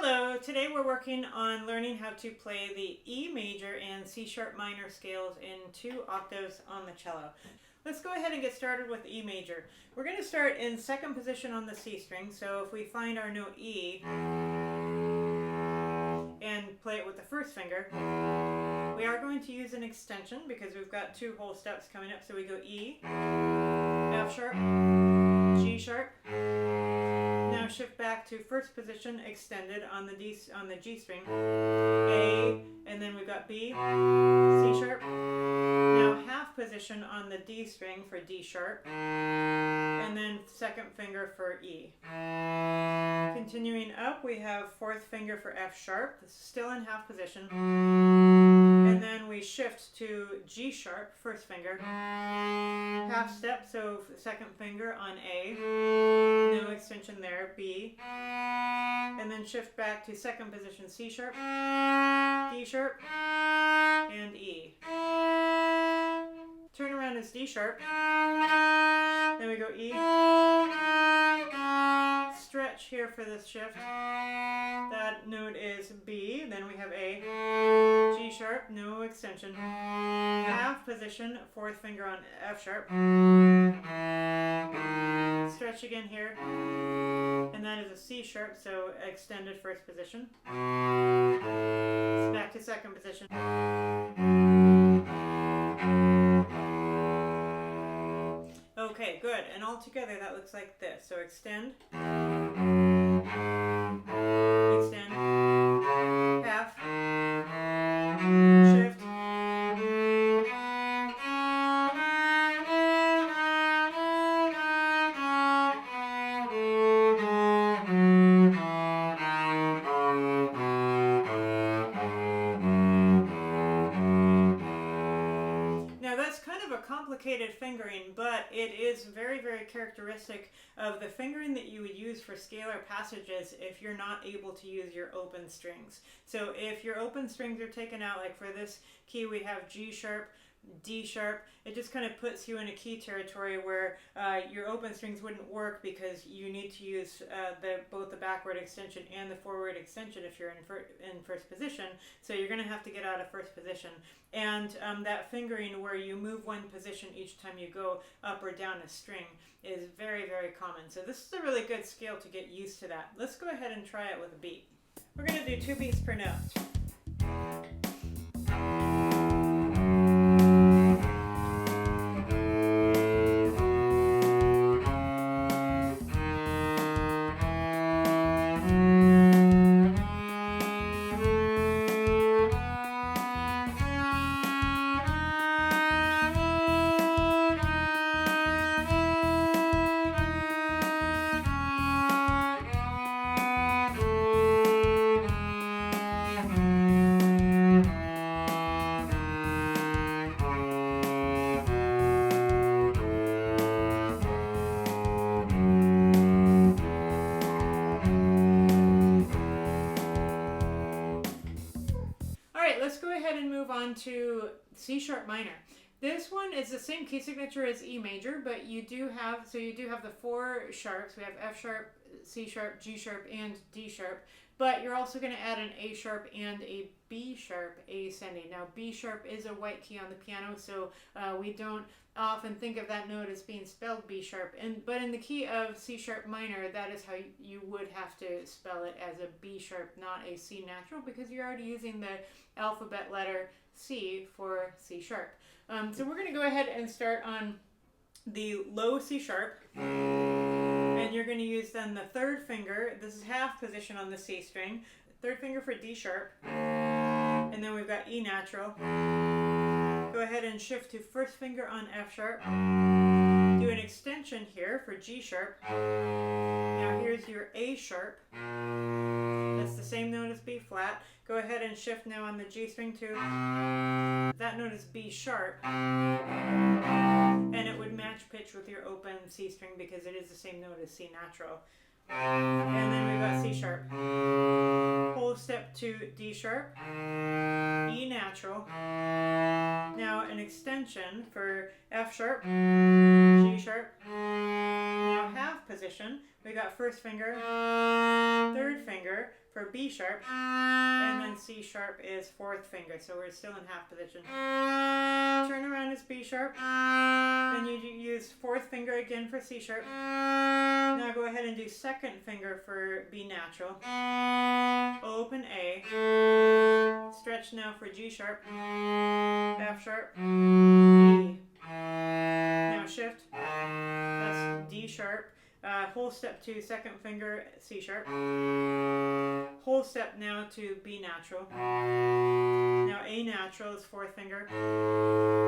Hello, today we're working on learning how to play the E major and C sharp minor scales in 2 octaves on the cello. Let's go ahead and get started with E major. We're going to start in second position on the C string, so if we find our note E and play it with the first finger, we are going to use an extension because we've got 2 whole steps coming up, so we go E, F sharp, G sharp. Now shift back to first position extended on the G string, A, and then we've got B, C sharp. Now half position on the D string for D sharp, and then second finger for E. Continuing up, we have fourth finger for F sharp. This is still in half position. And then we shift to G sharp, first finger, half step, so second finger on A, no extension there, B, and then shift back to second position C sharp, D sharp, and E. Turn around is D sharp, then we go E, stretch here for this shift, that note is B, then we have A, G sharp, no extension, half position, fourth finger on F sharp, stretch again here, and that is a C sharp, so extended first position, back to second position. Okay, good, and all together that looks like this, so extend, extend, half, shift, now that's kind of a complicated fingering, but it is very, very characteristic of the fingering that you would use for scalar passages if you're not able to use your open strings. So if your open strings are taken out, like for this key we have G sharp, D sharp, it just kind of puts you in a key territory where your open strings wouldn't work because you need to use both the backward extension and the forward extension if you're in first position. So you're going to have to get out of first position. And that fingering where you move one position each time you go up or down a string is very, very common. So this is a really good scale to get used to that. Let's go ahead and try it with a beat. We're going to do 2 beats per note. Let's go ahead and move on to C sharp minor. This one is the same key signature as E major, but you do have the 4 sharps. We have F sharp, C sharp, G sharp, and D sharp. But you're also going to add an A sharp and a B sharp ascending. Now B sharp is a white key on the piano, so we don't often think of that note as being spelled B sharp. But in the key of C sharp minor, that is how you would have to spell it, as a B sharp, not a C natural, because you're already using the alphabet letter C for C sharp. So we're going to go ahead and start on the low C sharp. And you're going to use then the third finger. This is half position on the C string. Third finger for D sharp. And then we've got E natural. Go ahead and shift to first finger on F sharp. Do an extension here for G sharp. Now here's your A sharp. That's the same note as B flat. Go ahead and shift now on the G string to, that note is B sharp. And it would match pitch with your open C string because it is the same note as C natural. And then we've got C sharp. Whole step to D sharp, E natural. Now an extension for F sharp, G sharp. Now half position. We got first finger, third finger for B sharp, and then C sharp is fourth finger, so we're still in half position. Turn around is B sharp, then you use fourth finger again for C sharp. Now go ahead and do second finger for B natural. Open A. Stretch now for G sharp, F sharp, E. Now shift. That's D sharp. Whole step to second finger C sharp. Whole step now to B natural. Now A natural is fourth finger.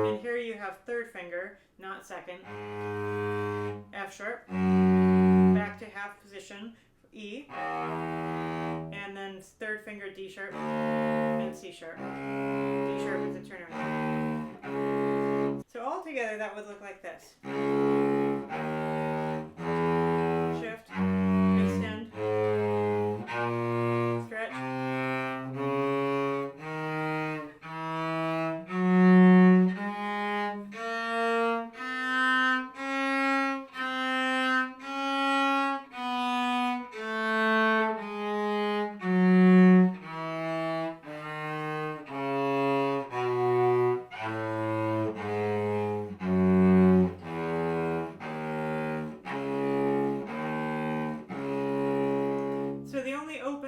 And here you have third finger, not second. F sharp. Back to half position, E. And then third finger D sharp and C sharp. D sharp is a turnaround. So all together that would look like this. Shift, extend, stretch,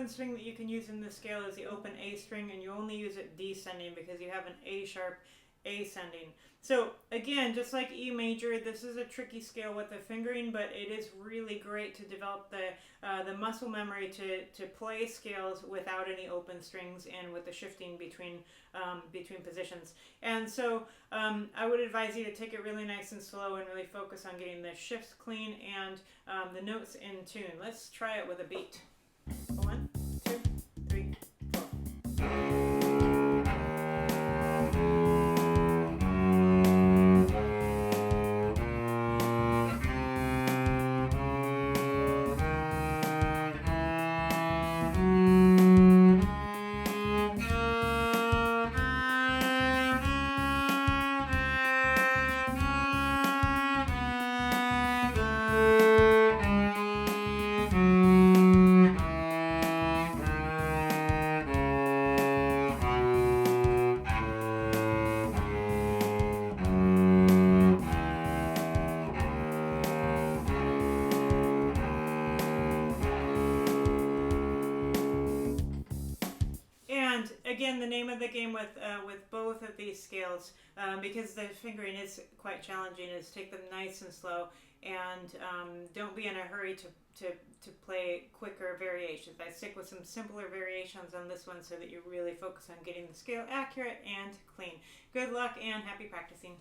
string that you can use in this scale is the open A string, and you only use it descending because you have an A sharp ascending. So again, just like E major, this is a tricky scale with the fingering, but it is really great to develop the muscle memory to play scales without any open strings and with the shifting between positions. And so I would advise you to take it really nice and slow and really focus on getting the shifts clean and the notes in tune. Let's try it with a beat. 1, 2, 3, 4. Again, the name of the game with both of these scales, because the fingering is quite challenging, is take them nice and slow, and don't be in a hurry to play quicker variations. I stick with some simpler variations on this one so that you really focus on getting the scale accurate and clean. Good luck and happy practicing.